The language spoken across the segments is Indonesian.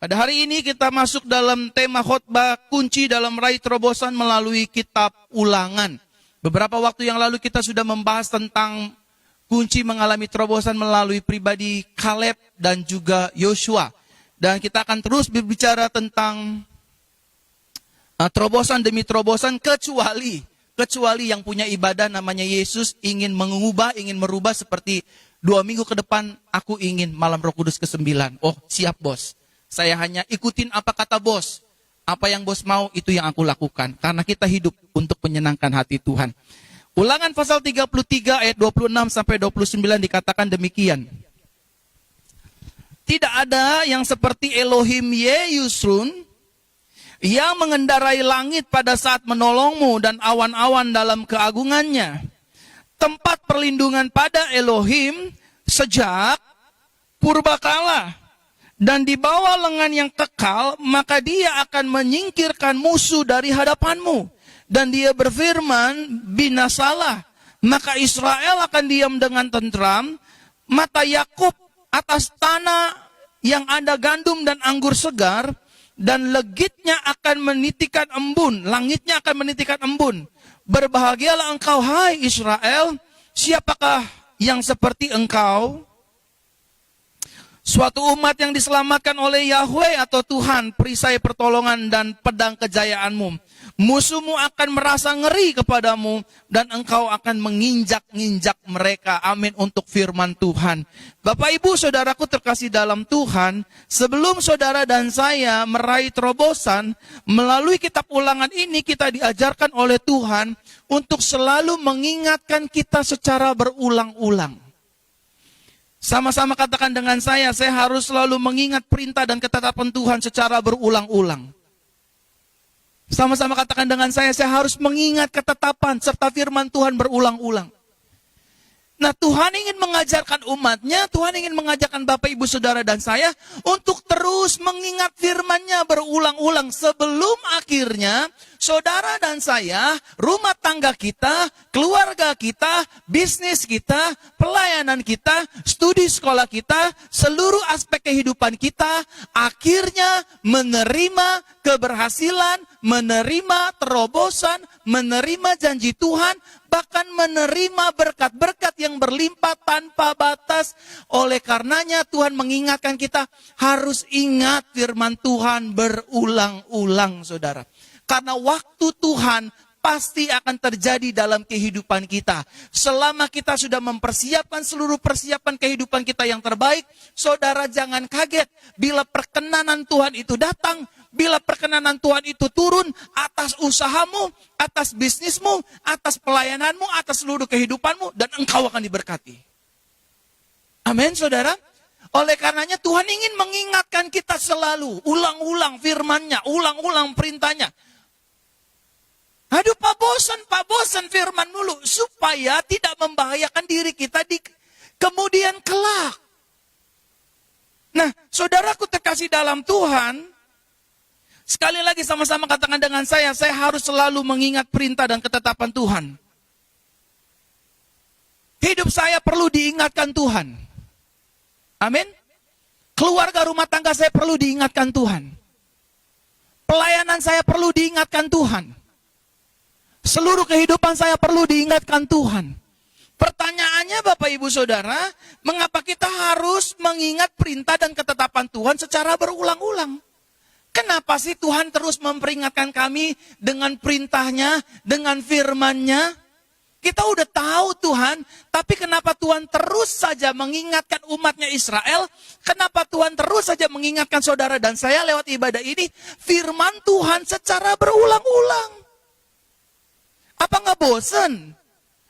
Pada hari ini kita masuk dalam tema khotbah kunci dalam meraih terobosan melalui kitab Ulangan. Beberapa waktu yang lalu kita sudah membahas tentang kunci mengalami terobosan melalui pribadi Kaleb dan juga Yosua. Dan kita akan terus berbicara tentang terobosan demi terobosan kecuali yang punya ibadah namanya Yesus ingin mengubah, ingin merubah seperti 2 minggu ke depan aku ingin malam Roh Kudus ke-9. Oh, siap bos. Saya hanya ikutin apa kata bos. Apa yang bos mau itu yang aku lakukan. Karena kita hidup untuk menyenangkan hati Tuhan. Ulangan pasal 33 ayat 26 sampai 29 dikatakan demikian. Tidak ada yang seperti Elohim Yeyusrun yang mengendarai langit pada saat menolongmu dan awan-awan dalam keagungannya. Tempat perlindungan pada Elohim sejak purbakala. Dan di bawah lengan yang kekal, maka dia akan menyingkirkan musuh dari hadapanmu. Dan dia berfirman, binasalah. Maka Israel akan diam dengan tentram. Mata Yakub atas tanah yang ada gandum dan anggur segar. Dan legitnya akan menitikan embun. Langitnya akan menitikan embun. Berbahagialah engkau, hai Israel. Siapakah yang seperti engkau? Suatu umat yang diselamatkan oleh Yahweh atau Tuhan, perisai pertolongan dan pedang kejayaanmu. Musuhmu akan merasa ngeri kepadamu dan engkau akan menginjak-injak mereka. Amin untuk firman Tuhan. Bapak Ibu saudaraku terkasih dalam Tuhan, sebelum saudara dan saya meraih terobosan, melalui kitab Ulangan ini kita diajarkan oleh Tuhan untuk selalu mengingatkan kita secara berulang-ulang. Sama-sama katakan dengan saya harus selalu mengingat perintah dan ketetapan Tuhan secara berulang-ulang. Sama-sama katakan dengan saya harus mengingat ketetapan serta firman Tuhan berulang-ulang. Nah, Tuhan ingin mengajarkan umatnya, Tuhan ingin mengajarkan Bapak, Ibu, Saudara, dan saya untuk terus mengingat firman-Nya berulang-ulang sebelum akhirnya saudara dan saya, rumah tangga kita, keluarga kita, bisnis kita, pelayanan kita, studi sekolah kita, seluruh aspek kehidupan kita, akhirnya menerima keberhasilan, menerima terobosan, menerima janji Tuhan, bahkan menerima berkat-berkat yang berlimpah tanpa batas. Oleh karenanya Tuhan mengingatkan kita harus ingat firman Tuhan berulang-ulang, saudara. Karena waktu Tuhan pasti akan terjadi dalam kehidupan kita. Selama kita sudah mempersiapkan seluruh persiapan kehidupan kita yang terbaik, saudara jangan kaget bila perkenanan Tuhan itu datang, bila perkenanan Tuhan itu turun atas usahamu, atas bisnismu, atas pelayananmu, atas seluruh kehidupanmu, dan engkau akan diberkati. Amin, saudara. Oleh karenanya Tuhan ingin mengingatkan kita selalu, ulang-ulang firman-Nya, ulang-ulang perintahnya. Aduh, Pak bosan firman dulu, supaya tidak membahayakan diri kita di kemudian kelak. Nah, saudaraku terkasih dalam Tuhan, sekali lagi sama-sama katakan dengan saya harus selalu mengingat perintah dan ketetapan Tuhan. Hidup saya perlu diingatkan Tuhan. Amin. Keluarga rumah tangga saya perlu diingatkan Tuhan. Pelayanan saya perlu diingatkan Tuhan. Seluruh kehidupan saya perlu diingatkan Tuhan. Pertanyaannya Bapak Ibu Saudara, mengapa kita harus mengingat perintah dan ketetapan Tuhan secara berulang-ulang? Kenapa sih Tuhan terus memperingatkan kami dengan perintahnya, dengan firman-Nya? Kita udah tahu Tuhan, tapi kenapa Tuhan terus saja mengingatkan umatnya Israel? Kenapa Tuhan terus saja mengingatkan saudara dan saya lewat ibadah ini? Firman Tuhan secara berulang-ulang. Apa nggak bosan?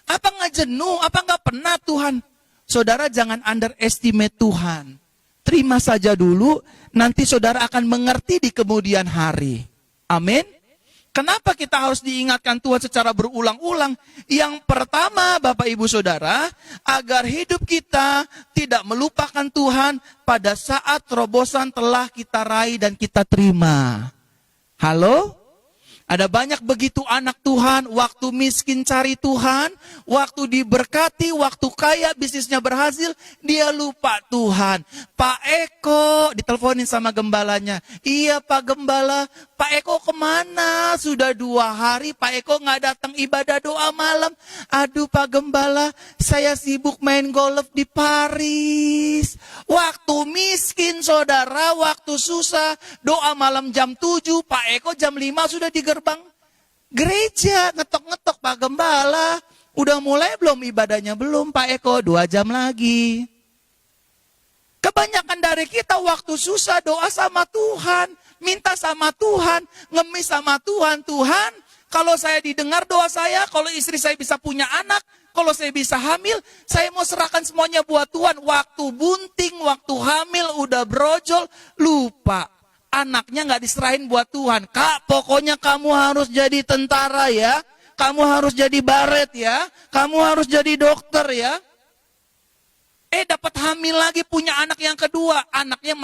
Apa nggak jenuh? Apa nggak penat Tuhan? Saudara jangan underestimate Tuhan. Terima saja dulu, nanti saudara akan mengerti di kemudian hari. Amin. Kenapa kita harus diingatkan Tuhan secara berulang-ulang? Yang pertama, Bapak Ibu Saudara, agar hidup kita tidak melupakan Tuhan pada saat terobosan telah kita raih dan kita terima. Halo? Ada banyak begitu anak Tuhan, waktu miskin cari Tuhan, waktu diberkati, waktu kaya, bisnisnya berhasil, dia lupa Tuhan. Pak Eko, diteleponin sama gembalanya. Iya Pak Gembala, Pak Eko kemana? Sudah 2 hari Pak Eko nggak datang ibadah doa malam. Aduh Pak Gembala, saya sibuk main golf di Paris. Waktu miskin saudara, waktu susah, doa malam jam 7, Pak Eko jam 5 sudah di gerbang gereja, ngetok-ngetok, Pak Gembala, udah mulai belum ibadahnya? Belum Pak Eko, 2 jam lagi. Kebanyakan dari kita waktu susah doa sama Tuhan, minta sama Tuhan, ngemis sama Tuhan. Tuhan, kalau saya didengar doa saya, kalau istri saya bisa punya anak, kalau saya bisa hamil, saya mau serahkan semuanya buat Tuhan. Waktu bunting, waktu hamil, udah brojol, lupa. Anaknya nggak diserahin buat Tuhan. Kak, pokoknya kamu harus jadi tentara ya. Kamu harus jadi baret ya. Kamu harus jadi dokter ya. Dapat hamil lagi, punya anak yang kedua. Anaknya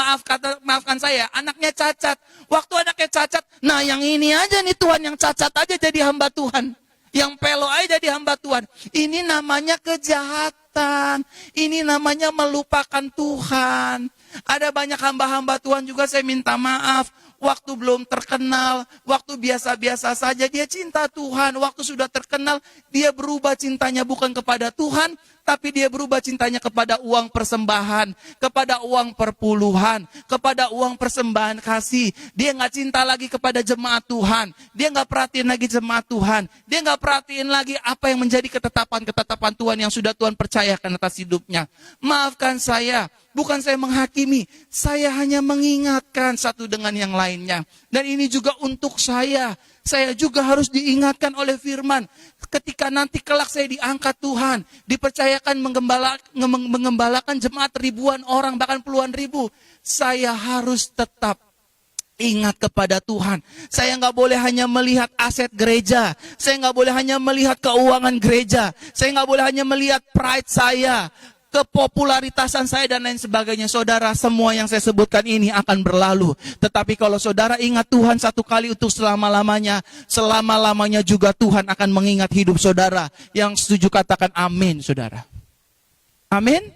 maafkan saya, anaknya cacat. Waktu anaknya cacat, nah yang ini aja nih Tuhan, yang cacat aja jadi hamba Tuhan. Yang pelo aja jadi hamba Tuhan. Ini namanya kejahatan. Ini namanya melupakan Tuhan. Ada banyak hamba-hamba Tuhan juga, saya minta maaf. Waktu belum terkenal, waktu biasa-biasa saja dia cinta Tuhan. Waktu sudah terkenal, dia berubah cintanya bukan kepada Tuhan, tapi dia berubah cintanya kepada uang persembahan, kepada uang perpuluhan, kepada uang persembahan kasih. Dia nggak cinta lagi kepada jemaat Tuhan. Dia nggak perhatiin lagi jemaat Tuhan. Dia nggak perhatiin lagi apa yang menjadi ketetapan-ketetapan Tuhan yang sudah Tuhan percayakan atas hidupnya. Maafkan saya, bukan saya menghakimi, saya hanya mengingatkan satu dengan yang lainnya. Dan ini juga untuk saya juga harus diingatkan oleh firman. Ketika nanti kelak saya diangkat Tuhan, dipercayakan mengembalakan jemaat ribuan orang, bahkan puluhan ribu, saya harus tetap ingat kepada Tuhan. Saya nggak boleh hanya melihat aset gereja. Saya nggak boleh hanya melihat keuangan gereja. Saya nggak boleh hanya melihat pride saya, kepopularitasan saya dan lain sebagainya. Saudara, semua yang saya sebutkan ini akan berlalu. Tetapi kalau saudara ingat Tuhan satu kali untuk selama-lamanya, selama-lamanya juga Tuhan akan mengingat hidup saudara. Yang setuju katakan amin, saudara. Amin.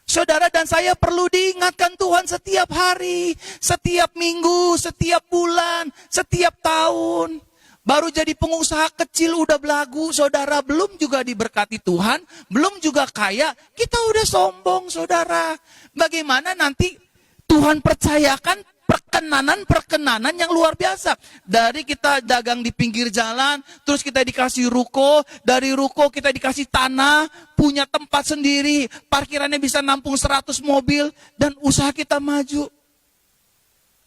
Saudara dan saya perlu diingatkan Tuhan setiap hari, setiap minggu, setiap bulan, setiap tahun. Baru jadi pengusaha kecil udah belagu, saudara, belum juga diberkati Tuhan, belum juga kaya, kita udah sombong, saudara. Bagaimana nanti Tuhan percayakan perkenanan yang luar biasa. Dari kita dagang di pinggir jalan, terus kita dikasih ruko, dari ruko kita dikasih tanah, punya tempat sendiri, parkirannya bisa nampung 100 mobil, dan usaha kita maju.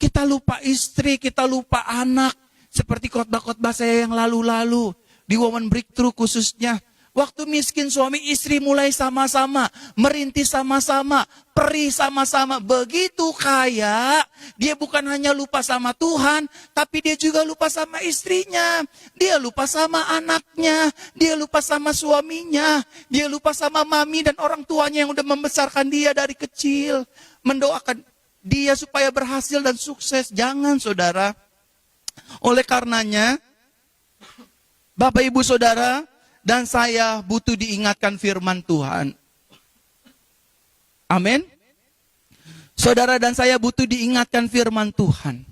Kita lupa istri, kita lupa anak. Seperti khotbah-khotbah saya yang lalu-lalu, di Women Breakthrough khususnya. Waktu miskin suami istri mulai sama-sama, merintis sama-sama, perih sama-sama. Begitu kaya, dia bukan hanya lupa sama Tuhan, tapi dia juga lupa sama istrinya. Dia lupa sama anaknya, dia lupa sama suaminya, dia lupa sama mami dan orang tuanya yang udah membesarkan dia dari kecil. Mendoakan dia supaya berhasil dan sukses. Jangan, saudara. Oleh karenanya, Bapak Ibu Saudara dan saya butuh diingatkan firman Tuhan. Amin. Saudara dan saya butuh diingatkan firman Tuhan.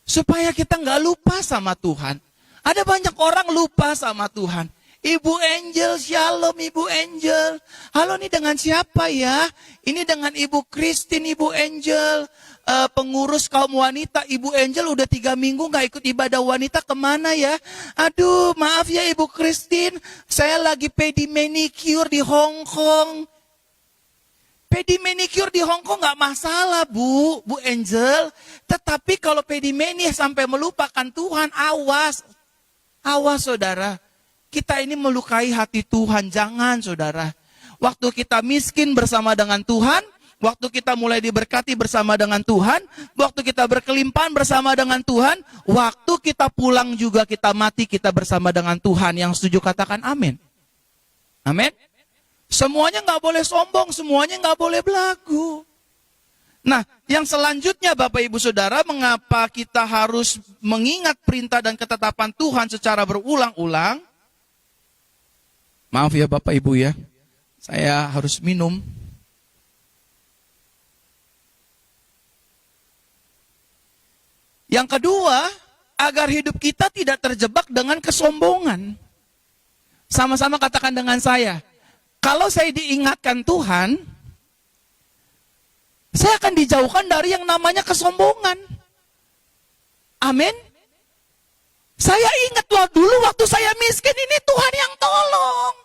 Supaya kita nggak lupa sama Tuhan. Ada banyak orang lupa sama Tuhan. Ibu Angel, shalom Ibu Angel. Halo, ini dengan siapa ya? Ini dengan Ibu Christine, Ibu Angel. Pengurus kaum wanita, Ibu Angel udah 3 minggu gak ikut ibadah wanita, kemana ya? Aduh, maaf ya Ibu Christine, saya lagi pedi manicure di Hong Kong. Pedi manicure di Hong Kong gak masalah Bu Angel. Tetapi kalau pedi mani sampai melupakan Tuhan, awas. Awas saudara. Kita ini melukai hati Tuhan, jangan saudara. Waktu kita miskin bersama dengan Tuhan, waktu kita mulai diberkati bersama dengan Tuhan, waktu kita berkelimpahan bersama dengan Tuhan, waktu kita pulang juga kita mati, kita bersama dengan Tuhan. Yang setuju katakan amin. Amin. Semuanya nggak boleh sombong, semuanya nggak boleh belagu. Nah, yang selanjutnya Bapak Ibu Saudara, mengapa kita harus mengingat perintah dan ketetapan Tuhan secara berulang-ulang? Maaf ya Bapak Ibu ya, saya harus minum. Yang kedua, agar hidup kita tidak terjebak dengan kesombongan. Sama-sama katakan dengan saya, kalau saya diingatkan Tuhan, saya akan dijauhkan dari yang namanya kesombongan. Amin. Saya ingat dulu waktu saya miskin, ini Tuhan yang tolong.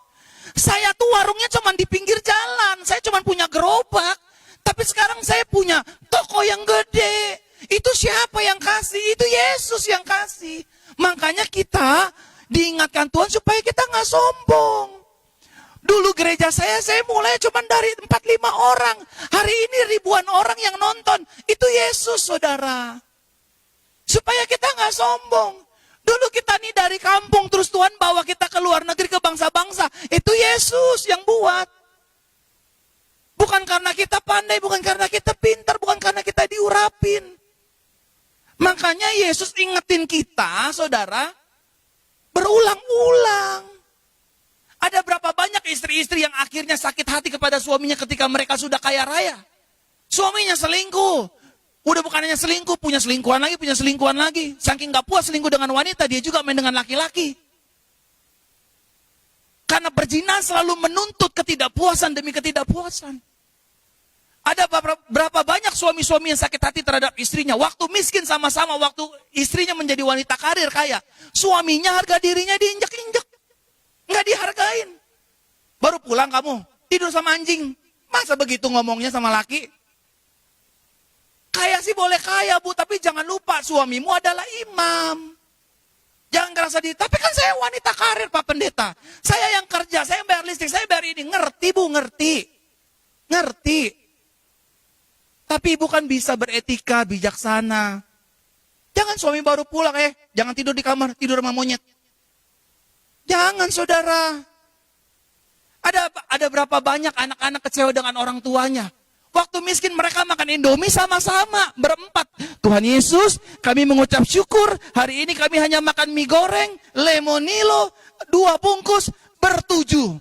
Saya tuh warungnya cuma di pinggir jalan, saya cuma punya gerobak. Tapi sekarang saya punya toko yang gede. Itu siapa yang kasih? Itu Yesus yang kasih. Makanya kita diingatkan Tuhan supaya kita gak sombong. Dulu gereja saya mulai cuma dari 4-5 orang. Hari ini ribuan orang yang nonton. Itu Yesus, saudara. Supaya kita gak sombong. Dulu kita nih dari kampung, terus Tuhan bawa kita ke luar negeri, ke bangsa-bangsa. Itu Yesus yang buat. Bukan karena kita pandai, bukan karena kita pintar, bukan karena kita diurapin. Makanya Yesus ingetin kita, saudara, berulang-ulang. Ada berapa banyak istri-istri yang akhirnya sakit hati kepada suaminya ketika mereka sudah kaya raya. Suaminya selingkuh. Udah bukan hanya selingkuh, punya selingkuhan lagi. Saking gak puas selingkuh dengan wanita, dia juga main dengan laki-laki. Karena perzinahan selalu menuntut ketidakpuasan demi ketidakpuasan. Ada berapa banyak suami-suami yang sakit hati terhadap istrinya. Waktu miskin sama-sama, waktu istrinya menjadi wanita karir kaya. Suaminya harga dirinya diinjek-injek. Nggak dihargain. Baru pulang kamu, tidur sama anjing. Masa begitu ngomongnya sama laki? Kaya sih boleh kaya Bu, tapi jangan lupa suamimu adalah imam. Jangan ngerasa tapi kan saya wanita karir Pak Pendeta. Saya yang kerja, saya bayar listrik, saya bayar ini. Ngerti Bu, ngerti. Tapi ibu kan bisa beretika, bijaksana. Jangan suami baru pulang, jangan tidur di kamar, tidur sama monyet. Jangan saudara. Ada berapa banyak anak-anak kecewa dengan orang tuanya. Waktu miskin mereka makan Indomie sama-sama, berempat. Tuhan Yesus, kami mengucap syukur. Hari ini kami hanya makan mie goreng, lemonilo, 2 bungkus, ber-7.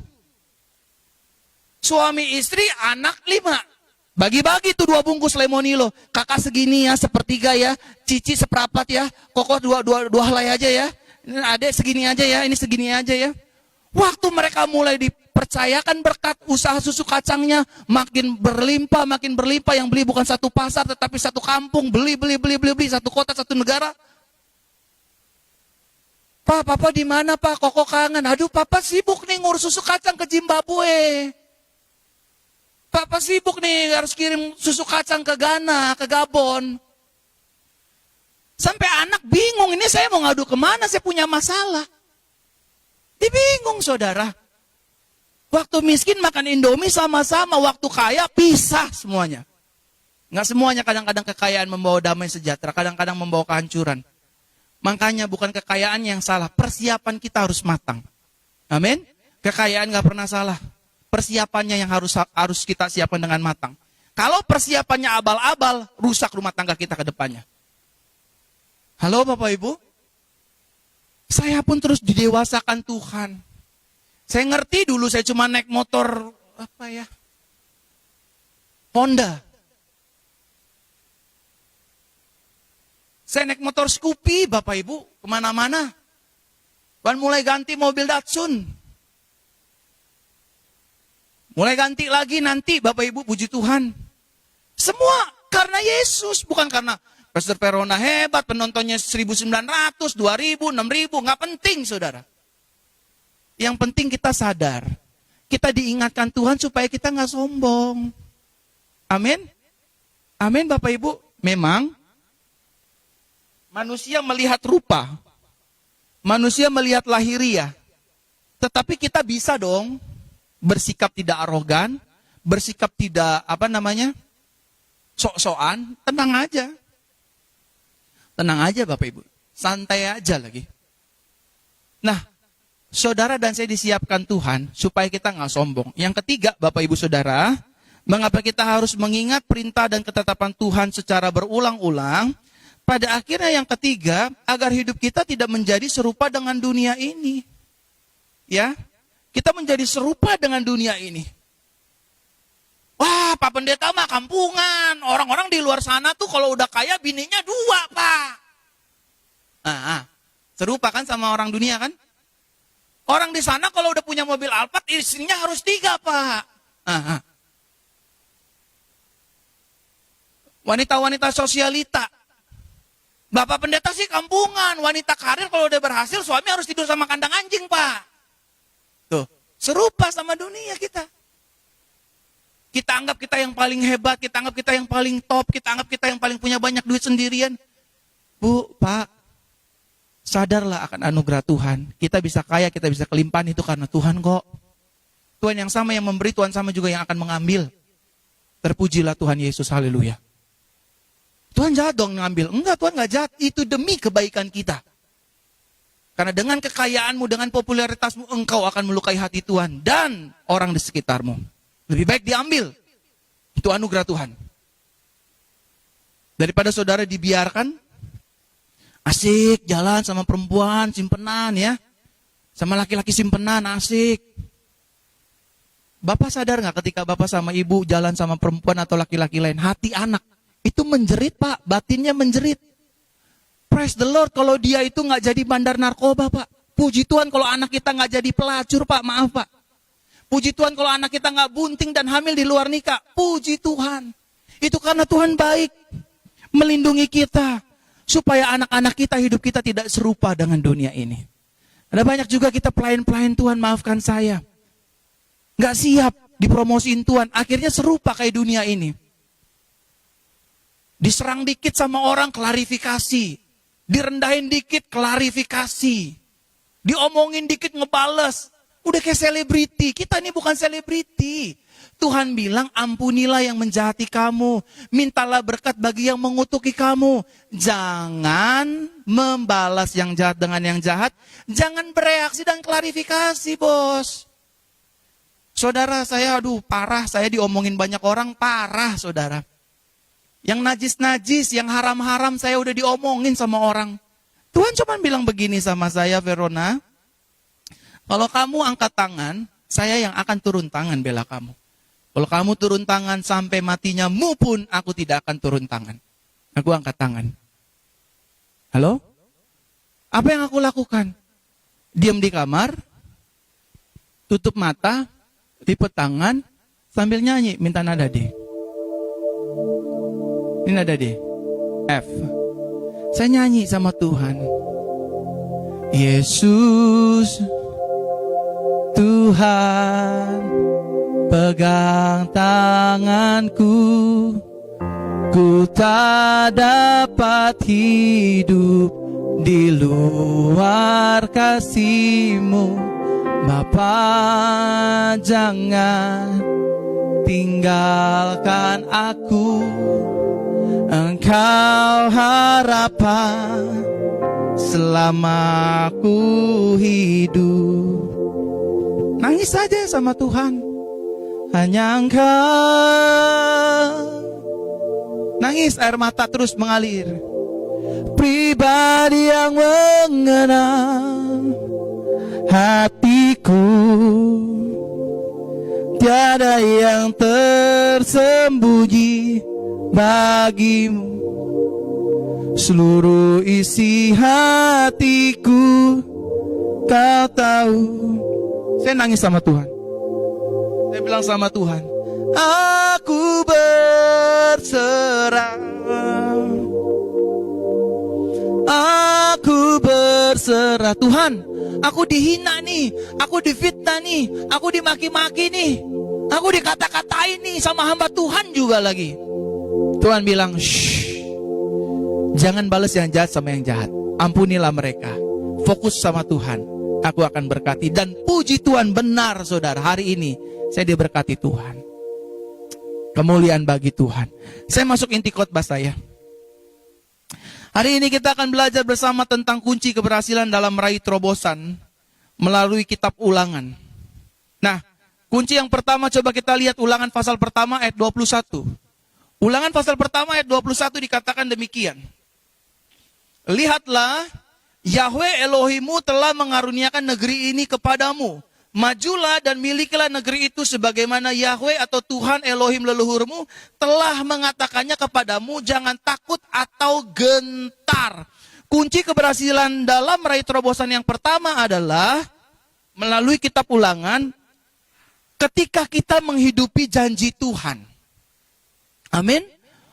Suami istri, anak 5. Bagi-bagi tuh 2 bungkus lemonilo. Kakak segini ya, sepertiga ya. Cici seperapat ya. Kokoh 2 helai aja ya. Adek segini aja ya, ini segini aja ya. Waktu mereka mulai dipercayakan berkat, usaha susu kacangnya makin berlimpah. Yang beli bukan satu pasar, tetapi satu kampung. Beli, satu kota, satu negara. Pak, Papa di mana Pak? Koko kangen. Aduh, Papa sibuk nih ngurus susu kacang ke Zimbabwe. Papa sibuk nih harus kirim susu kacang ke Ghana, ke Gabon. Sampai anak bingung, ini saya mau ngadu kemana, saya punya masalah. Dia bingung saudara. Waktu miskin makan Indomie sama-sama, waktu kaya pisah semuanya. Nggak semuanya, kadang-kadang kekayaan membawa damai sejahtera, kadang-kadang membawa kehancuran. Makanya bukan kekayaan yang salah, persiapan kita harus matang. Amin. Kekayaan nggak pernah salah. Persiapannya yang harus kita siapkan dengan matang. Kalau persiapannya abal-abal, rusak rumah tangga kita ke depannya. Halo Bapak Ibu, saya pun terus didewasakan Tuhan. Saya ngerti dulu saya cuma naik motor, Honda. Saya naik motor Scoopy Bapak Ibu, kemana-mana. Dan mulai ganti mobil Datsun. Mulai ganti lagi nanti Bapak Ibu, puji Tuhan. Semua karena Yesus, bukan karena Pastor Verona hebat, penontonnya 1.900, 2.000, 6.000, nggak penting saudara. Yang penting kita sadar, kita diingatkan Tuhan supaya kita nggak sombong. Amin. Amin Bapak Ibu. Memang manusia melihat rupa, manusia melihat lahiriah, tetapi kita bisa dong bersikap tidak arogan, bersikap tidak sok-sokan, tenang aja. Tenang aja Bapak Ibu, santai aja lagi. Nah, saudara dan saya disiapkan Tuhan supaya kita nggak sombong. Yang ketiga Bapak Ibu Saudara, Mengapa kita harus mengingat perintah dan ketetapan Tuhan secara berulang-ulang? Pada akhirnya yang ketiga, agar hidup kita tidak menjadi serupa dengan dunia ini. Ya, kita menjadi serupa dengan dunia ini. Wah, Pak Pendeta mah kampungan. Orang-orang di luar sana tuh kalau udah kaya bininya 2, Pak. Serupa kan sama orang dunia kan? Orang di sana kalau udah punya mobil Alphard, istrinya harus 3, Pak. Wanita-wanita sosialita. Bapak pendeta sih kampungan. Wanita karir kalau udah berhasil, suami harus tidur sama kandang anjing, Pak. Tuh, serupa sama dunia kita. Kita anggap kita yang paling hebat, kita anggap kita yang paling top, kita anggap kita yang paling punya banyak duit sendirian. Bu, Pak, sadarlah akan anugerah Tuhan. Kita bisa kaya, kita bisa kelimpahan itu karena Tuhan kok. Tuhan yang sama yang memberi, Tuhan sama juga yang akan mengambil. Terpujilah Tuhan Yesus, haleluya. Tuhan jahat dong ngambil. Enggak, Tuhan gak jahat. Itu demi kebaikan kita. Karena dengan kekayaanmu, dengan popularitasmu, engkau akan melukai hati Tuhan dan orang di sekitarmu. Lebih baik diambil. Itu anugerah Tuhan. Daripada saudara dibiarkan, asik jalan sama perempuan, simpenan ya. Sama laki-laki simpenan, asik. Bapak sadar gak ketika bapak sama ibu jalan sama perempuan atau laki-laki lain, hati anak itu menjerit, Pak, batinnya menjerit. Praise the Lord kalau dia itu gak jadi bandar narkoba, Pak. Puji Tuhan kalau anak kita gak jadi pelacur, Pak, maaf, Pak. Puji Tuhan kalau anak kita gak bunting dan hamil di luar nikah. Puji Tuhan. Itu karena Tuhan baik melindungi kita. Supaya anak-anak kita, hidup kita tidak serupa dengan dunia ini. Ada banyak juga kita pelayan-pelayan Tuhan, maafkan saya. Gak siap dipromosiin Tuhan. Akhirnya serupa kayak dunia ini. Diserang dikit sama orang, klarifikasi. Direndahin dikit, klarifikasi. Diomongin dikit, ngebales. Udah kayak selebriti. Kita ini bukan selebriti. Tuhan bilang, ampunilah yang menjahati kamu. Mintalah berkat bagi yang mengutuki kamu. Jangan membalas yang jahat dengan yang jahat. Jangan bereaksi dan klarifikasi, bos. Saudara saya, parah. Saya diomongin banyak orang, parah, saudara. Yang najis-najis, yang haram-haram saya udah diomongin sama orang. Tuhan cuma bilang begini sama saya, Verona. Kalau kamu angkat tangan, saya yang akan turun tangan bela kamu. Kalau kamu turun tangan sampai matinya mu pun, aku tidak akan turun tangan. Aku angkat tangan. Halo? Apa yang aku lakukan? Diam di kamar, tutup mata, lipet tangan, sambil nyanyi, minta nada D. Ini nada D. F. Saya nyanyi sama Tuhan. Yesus, Tuhan, pegang tanganku. Ku tak dapat hidup di luar kasih-Mu. Bapa, jangan tinggalkan aku. Engkau harapan selama aku hidup. Nangis saja sama Tuhan. Hanya Engkau. Nangis, air mata terus mengalir. Pribadi yang mengenal hatiku. Tiada yang tersembunyi bagimu. Seluruh isi hatiku Kau tahu. Saya nangis sama Tuhan. Saya bilang sama Tuhan, aku berserah. Aku berserah. Tuhan, aku dihina nih, aku difitnah nih, aku dimaki-maki nih, aku dikata-katain nih sama hamba Tuhan juga lagi. Tuhan bilang, shh, jangan balas yang jahat sama yang jahat. Ampunilah mereka. Fokus sama Tuhan. Aku akan berkati. Dan puji Tuhan, benar saudara, hari ini saya diberkati Tuhan. Kemuliaan bagi Tuhan. Saya masuk inti khotbah saya. Hari ini kita akan belajar bersama tentang kunci keberhasilan dalam meraih terobosan melalui kitab Ulangan. Nah, Kunci yang pertama coba kita lihat Ulangan pasal pertama ayat 21. Ulangan pasal pertama ayat 21 dikatakan demikian. Lihatlah, Yahweh Elohimmu telah mengaruniakan negeri ini kepadamu. Majulah dan milikilah negeri itu sebagaimana Yahweh atau Tuhan Elohim leluhurmu telah mengatakannya kepadamu. Jangan takut atau gentar. Kunci keberhasilan dalam meraih terobosan yang pertama adalah melalui kitab Ulangan ketika kita menghidupi janji Tuhan. Amin.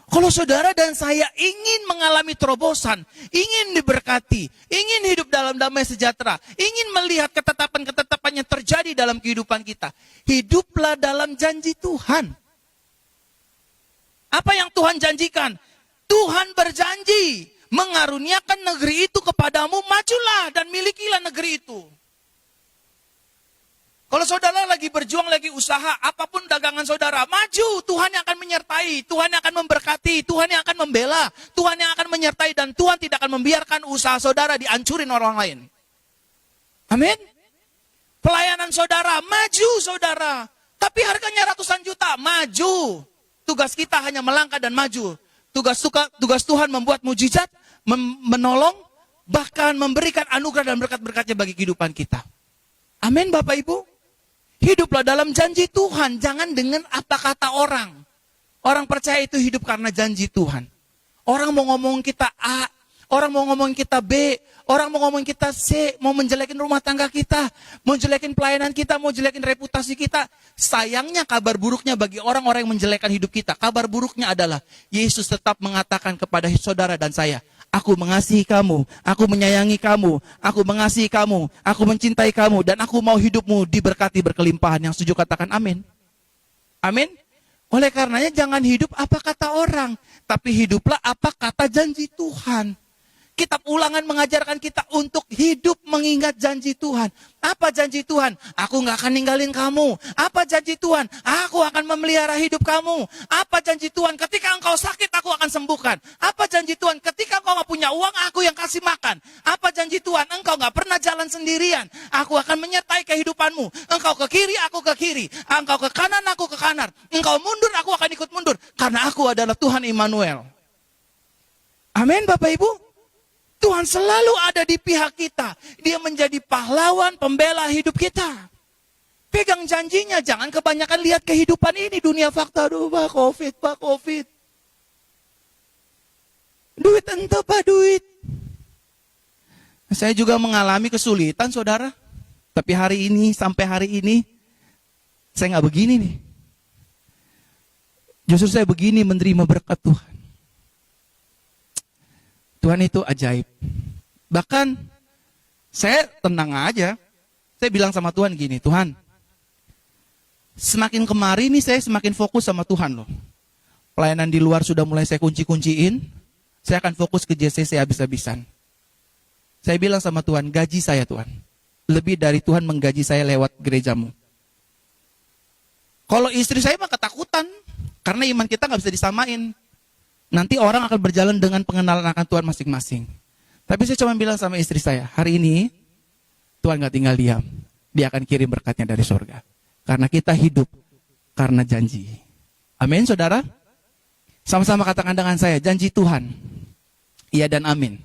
Kalau saudara dan saya ingin mengalami terobosan, ingin diberkati, ingin hidup dalam damai sejahtera, ingin melihat ketetapan-ketetapan yang terjadi dalam kehidupan kita, hiduplah dalam janji Tuhan. Apa yang Tuhan janjikan? Tuhan berjanji mengaruniakan negeri itu kepadamu, majulah dan milikilah negeri itu. Kalau saudara lagi berjuang, lagi usaha, apapun dagangan saudara, maju. Tuhan yang akan menyertai, Tuhan yang akan memberkati, Tuhan yang akan membela, Tuhan yang akan menyertai, dan Tuhan tidak akan membiarkan usaha saudara dihancurin orang lain. Amin. Pelayanan saudara, maju saudara. Tapi harganya ratusan juta, maju. Tugas kita hanya melangkah dan maju. Tugas Tuhan membuat mujizat, menolong, bahkan memberikan anugerah dan berkat-berkatnya bagi kehidupan kita. Amin Bapak Ibu. Hiduplah dalam janji Tuhan, jangan dengan apa kata orang. Orang percaya itu hidup karena janji Tuhan. Orang mau ngomong kita A, orang mau ngomong kita B, orang mau ngomong kita C, mau menjelekin rumah tangga kita, mau jelekin pelayanan kita, mau jelekin reputasi kita. Sayangnya kabar buruknya bagi orang-orang yang menjelekkan hidup kita, kabar buruknya adalah Yesus tetap mengatakan kepada saudara dan saya, aku mengasihi kamu, aku menyayangi kamu, aku mengasihi kamu, aku mencintai kamu, dan aku mau hidupmu diberkati berkelimpahan. Yang setuju katakan amin. Amin. Oleh karenanya jangan hidup apa kata orang, tapi hiduplah apa kata janji Tuhan. Kitab Ulangan mengajarkan kita untuk hidup mengingat janji Tuhan. Apa janji Tuhan? Aku gak akan ninggalin kamu. Apa janji Tuhan? Aku akan memelihara hidup kamu. Apa janji Tuhan? Ketika engkau sakit, aku akan sembuhkan. Apa janji Tuhan? Ketika engkau gak punya uang, aku yang kasih makan. Apa janji Tuhan? Engkau gak pernah jalan sendirian. Aku akan menyertai kehidupanmu. Engkau ke kiri, aku ke kiri. Engkau ke kanan, aku ke kanan. Engkau mundur, aku akan ikut mundur. Karena aku adalah Tuhan Immanuel. Amin Bapak Ibu. Tuhan selalu ada di pihak kita. Dia menjadi pahlawan pembela hidup kita. Pegang janjinya, jangan kebanyakan lihat kehidupan ini. Dunia fakta, aduh Pak Covid. Duit ente Pak, duit. Saya juga mengalami kesulitan saudara. Tapi sampai hari ini, saya gak begini nih. Justru saya begini menerima berkat Tuhan. Tuhan itu ajaib. Bahkan saya tenang aja. Saya bilang sama Tuhan gini, Tuhan, semakin kemari nih saya semakin fokus sama Tuhan loh. Pelayanan di luar sudah mulai saya kunci-kunciin. Saya akan fokus ke JCC habis-habisan. Saya bilang sama Tuhan, gaji saya Tuhan. Lebih dari Tuhan menggaji saya lewat gerejamu. Kalau istri saya mah ketakutan. Karena iman kita gak bisa disamain. Nanti orang akan berjalan dengan pengenalan akan Tuhan masing-masing. Tapi saya cuma bilang sama istri saya, hari ini Tuhan gak tinggal diam. Dia akan kirim berkatnya dari surga. Karena kita hidup karena janji. Amin saudara. Sama-sama katakan dengan saya, janji Tuhan. Iya dan amin.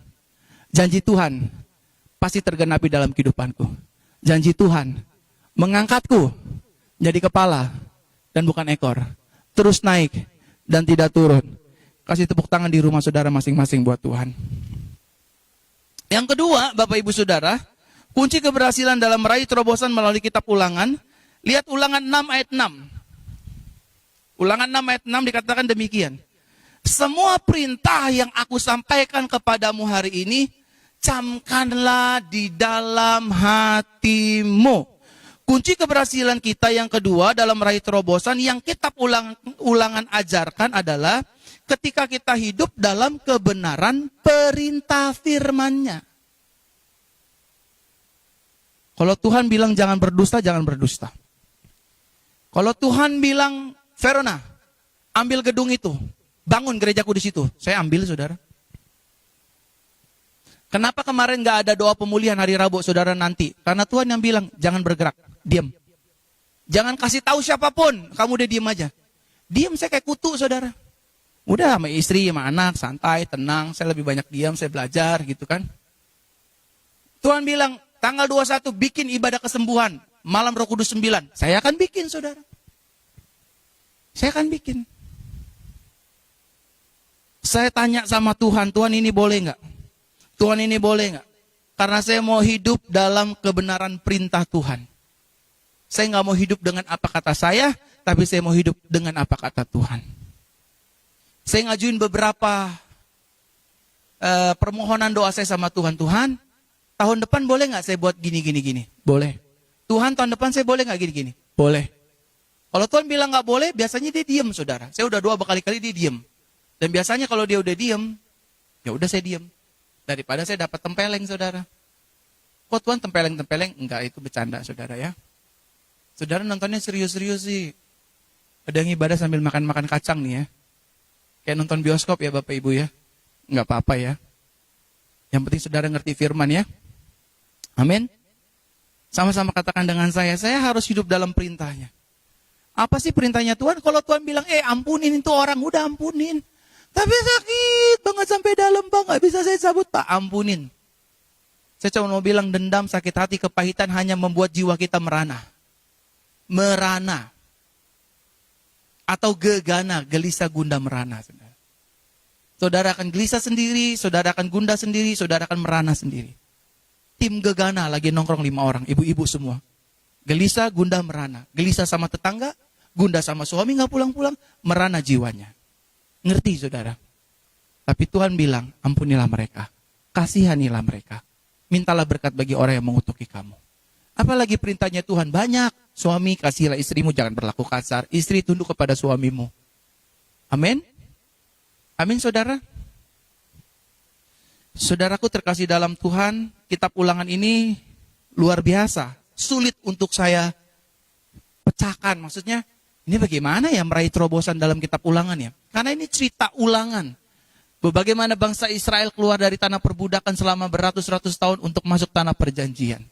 Janji Tuhan pasti tergenapi dalam kehidupanku. Janji Tuhan mengangkatku jadi kepala dan bukan ekor. Terus naik dan tidak turun. Kasih tepuk tangan di rumah saudara masing-masing buat Tuhan. Yang kedua, Bapak Ibu Saudara, kunci keberhasilan dalam meraih terobosan melalui kitab Ulangan. Lihat Ulangan 6 ayat 6. Ulangan 6 ayat 6 dikatakan demikian. Semua perintah yang aku sampaikan kepadamu hari ini, camkanlah di dalam hatimu. Kunci keberhasilan kita yang kedua dalam meraih terobosan yang kitab Ulangan ajarkan adalah ketika kita hidup dalam kebenaran perintah firman-Nya. Kalau Tuhan bilang jangan berdusta, jangan berdusta. Kalau Tuhan bilang, Verona, ambil gedung itu, bangun gerejaku di situ. Saya ambil, saudara. Kenapa kemarin gak ada doa pemulihan hari Rabu, saudara nanti? Karena Tuhan yang bilang, jangan bergerak, diam. Jangan kasih tahu siapapun, kamu udah diem aja. Diem saya kayak kutu, saudara. Udah sama istri, sama anak, santai, tenang. Saya lebih banyak diam, saya belajar gitu kan. Tuhan bilang, tanggal 21 bikin ibadah kesembuhan. Malam Roh Kudus 9. Saya akan bikin, saudara. Saya akan bikin. Saya tanya sama Tuhan, Tuhan ini boleh nggak? Tuhan ini boleh nggak? Karena saya mau hidup dalam kebenaran perintah Tuhan. Saya nggak mau hidup dengan apa kata saya, tapi saya mau hidup dengan apa kata Tuhan. Saya ngajuin beberapa permohonan doa saya sama Tuhan. Tuhan, tahun depan boleh nggak saya buat gini? Boleh. Tuhan, tahun depan saya boleh nggak gini? Boleh. Kalau Tuhan bilang nggak boleh, biasanya dia diem, saudara. Saya udah doa berkali-kali dia diem. Dan biasanya kalau dia udah diem, ya udah saya diem. Daripada saya dapat tempeleng, saudara. Kok Tuhan tempeleng-tempeleng? Enggak, itu bercanda, saudara ya. Saudara nontonnya serius-serius sih. Ada yang ibadah sambil makan-makan kacang nih ya. Kayak nonton bioskop ya Bapak Ibu ya. Enggak apa-apa ya. Yang penting saudara ngerti firman ya. Amin. Sama-sama katakan dengan saya harus hidup dalam perintahnya. Apa sih perintahnya Tuhan? Kalau Tuhan bilang, ampunin itu orang, udah ampunin. Tapi sakit banget sampai dalam Pak, gak bisa saya cabut Pak, ampunin. Saya cuma mau bilang dendam, sakit hati, kepahitan hanya membuat jiwa kita merana. Merana. Atau gegana, gelisah, gundah, merana. Saudara akan gelisah sendiri, saudara akan gundah sendiri, saudara akan merana sendiri. Tim gegana lagi nongkrong 5 orang, ibu-ibu semua. Gelisah, gundah, merana. Gelisah sama tetangga, gundah sama suami gak pulang-pulang, merana jiwanya. Ngerti saudara? Tapi Tuhan bilang, ampunilah mereka. Kasihanilah mereka. Mintalah berkat bagi orang yang mengutuki kamu. Apalagi perintahnya Tuhan banyak. Suami, kasihilah istrimu, jangan berlaku kasar. Istri, tunduk kepada suamimu. Amin? Amin saudara? Saudaraku terkasih dalam Tuhan, kitab Ulangan ini luar biasa. Sulit untuk saya pecahkan. Maksudnya, ini bagaimana ya meraih terobosan dalam kitab Ulangan ya? Karena ini cerita ulangan. Bagaimana bangsa Israel keluar dari tanah perbudakan selama beratus-ratus tahun untuk masuk tanah perjanjian.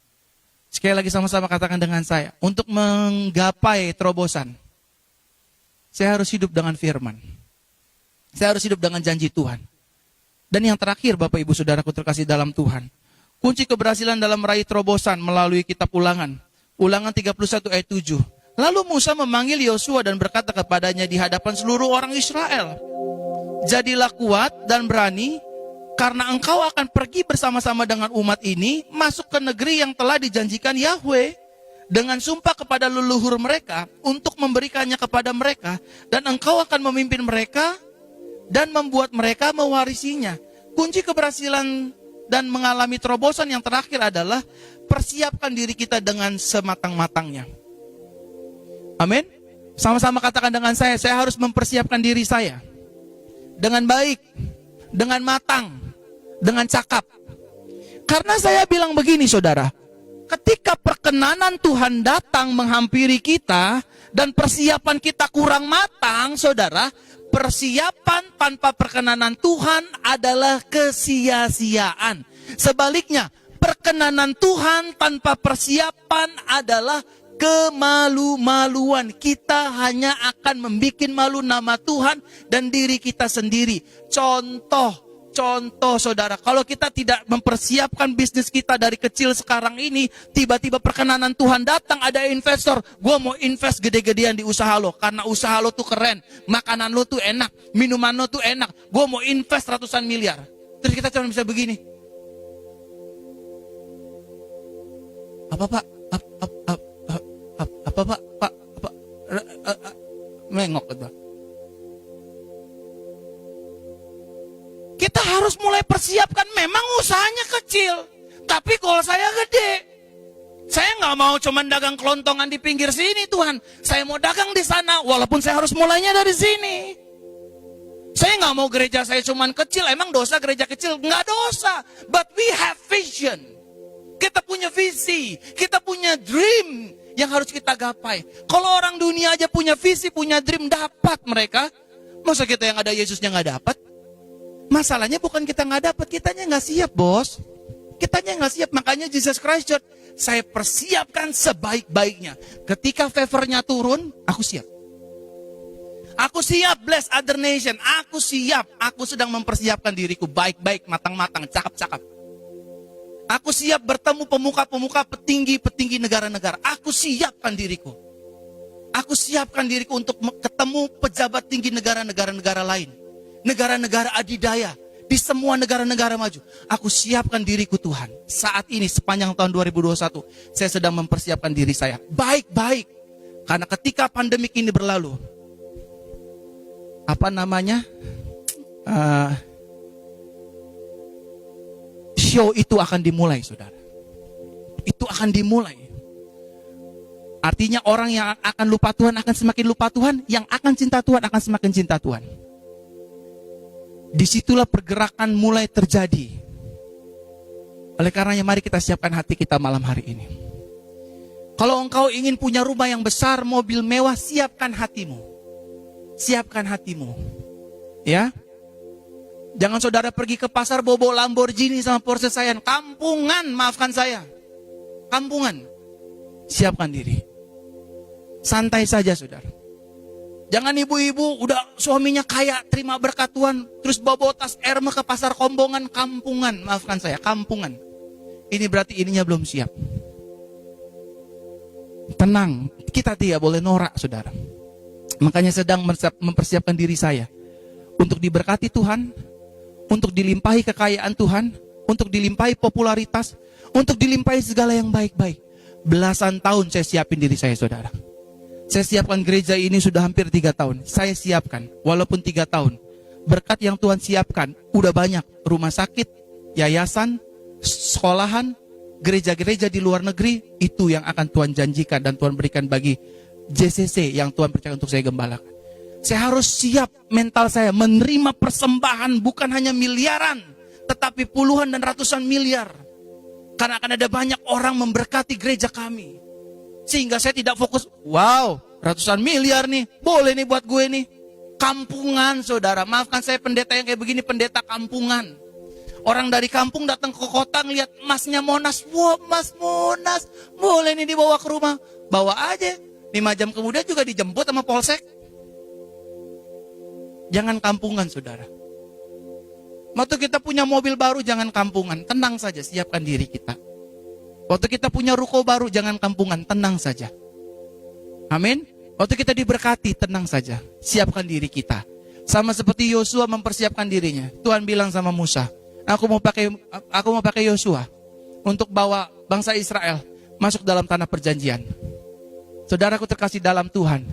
Sekali lagi sama-sama katakan dengan saya. Untuk menggapai terobosan, saya harus hidup dengan firman. Saya harus hidup dengan janji Tuhan. Dan yang terakhir Bapak Ibu Saudaraku terkasih dalam Tuhan. Kunci keberhasilan dalam meraih terobosan melalui kitab Ulangan. Ulangan 31 ayat 7. Lalu Musa memanggil Yosua dan berkata kepadanya di hadapan seluruh orang Israel. Jadilah kuat dan berani, karena engkau akan pergi bersama-sama dengan umat ini, masuk ke negeri yang telah dijanjikan Yahweh, dengan sumpah kepada leluhur mereka, untuk memberikannya kepada mereka, dan engkau akan memimpin mereka, dan membuat mereka mewarisinya. Kunci keberhasilan dan mengalami terobosan yang terakhir adalah, persiapkan diri kita dengan sematang-matangnya. Amin. Sama-sama katakan dengan saya harus mempersiapkan diri saya. Dengan baik, dengan matang, dengan cakap. Karena saya bilang begini saudara. Ketika perkenanan Tuhan datang menghampiri kita, dan persiapan kita kurang matang saudara. Persiapan tanpa perkenanan Tuhan adalah kesia-siaan. Sebaliknya, perkenanan Tuhan tanpa persiapan adalah kemalu-maluan. Kita hanya akan membuat malu nama Tuhan dan diri kita sendiri. Contoh saudara, kalau kita tidak mempersiapkan bisnis kita dari kecil sekarang ini, tiba-tiba perkenanan Tuhan datang, ada investor, gue mau invest gede-gedean di usaha lo, karena usaha lo tuh keren, makanan lo tuh enak, minuman lo tuh enak, gue mau invest ratusan miliar. Terus kita cuma bisa begini. Apa pak? Mengok itu. Kita harus mulai persiapkan. Memang usahanya kecil, tapi kalau saya gede. Saya nggak mau cuma dagang kelontongan di pinggir sini Tuhan. Saya mau dagang di sana, walaupun saya harus mulainya dari sini. Saya nggak mau gereja saya cuma kecil. Emang dosa gereja kecil? Nggak dosa. But we have vision. Kita punya visi, kita punya dream yang harus kita gapai. Kalau orang dunia aja punya visi, punya dream, dapat mereka. Masa kita yang ada Yesusnya nggak dapat? Masalahnya bukan kita nggak dapat, kitanya nggak siap bos. Kitanya nggak siap, makanya Jesus Christ Church Saya persiapkan sebaik-baiknya. Ketika favornya turun, aku siap. Aku siap bless other nation. Aku siap. Aku sedang mempersiapkan diriku baik-baik, matang-matang, cakep-cakep. Aku siap bertemu pemuka-pemuka, petinggi-petinggi negara-negara. Aku siapkan diriku. Aku siapkan diriku untuk ketemu pejabat tinggi negara-negara lain. Negara-negara adidaya. Di semua negara-negara maju. Aku siapkan diriku Tuhan. Saat ini sepanjang tahun 2021. Saya sedang mempersiapkan diri saya. Baik-baik. Karena ketika pandemik ini berlalu. Show itu akan dimulai, saudara. Itu akan dimulai. Artinya orang yang akan lupa Tuhan akan semakin lupa Tuhan. Yang akan cinta Tuhan akan semakin cinta Tuhan. Disitulah pergerakan mulai terjadi. Oleh karenanya mari kita siapkan hati kita malam hari ini. Kalau engkau ingin punya rumah yang besar, mobil mewah, siapkan hatimu. Siapkan hatimu. Ya. Jangan saudara pergi ke pasar bawa Lamborghini sama Porsche Cayenne. Kampungan, maafkan saya. Kampungan. Siapkan diri. Santai saja saudara. Jangan ibu-ibu udah suaminya kaya, terima berkat Tuhan, terus bawa tas Hermes ke pasar Kombongan. Kampungan, maafkan saya, kampungan. Ini berarti ininya belum siap. Tenang, kita tidak boleh norak saudara. Makanya sedang mempersiapkan diri saya. Untuk diberkati Tuhan, untuk dilimpahi kekayaan Tuhan, untuk dilimpahi popularitas, untuk dilimpahi segala yang baik-baik. Belasan tahun saya siapin diri saya saudara. Saya siapkan gereja ini sudah hampir 3 tahun. Saya siapkan, walaupun 3 tahun. Berkat yang Tuhan siapkan, udah banyak. Rumah sakit, yayasan, sekolahan, gereja-gereja di luar negeri, itu yang akan Tuhan janjikan dan Tuhan berikan bagi JCC yang Tuhan percaya untuk saya gembalakan. Saya harus siap mental saya menerima persembahan bukan hanya miliaran, tetapi puluhan dan ratusan miliar. Karena akan ada banyak orang memberkati gereja kami. Sehingga saya tidak fokus, wow, ratusan miliar nih, boleh nih buat gue nih. Kampungan saudara, maafkan saya pendeta yang kayak begini, pendeta kampungan. Orang dari kampung datang ke kota ngeliat emasnya Monas, wow emas Monas, boleh nih dibawa ke rumah. Bawa aja, 5 jam kemudian juga dijemput sama polsek. Jangan kampungan saudara. Waktu kita punya mobil baru jangan kampungan, tenang saja, siapkan diri kita. Waktu kita punya ruko baru jangan kampungan, tenang saja. Amin. Waktu kita diberkati, tenang saja, siapkan diri kita. Sama seperti Yosua mempersiapkan dirinya. Tuhan bilang sama Musa, aku mau pakai Yosua untuk bawa bangsa Israel masuk dalam tanah perjanjian. Saudaraku terkasih dalam Tuhan,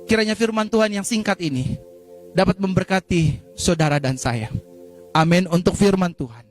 kiranya firman Tuhan yang singkat ini dapat memberkati saudara dan saya. Amin. Untuk firman Tuhan.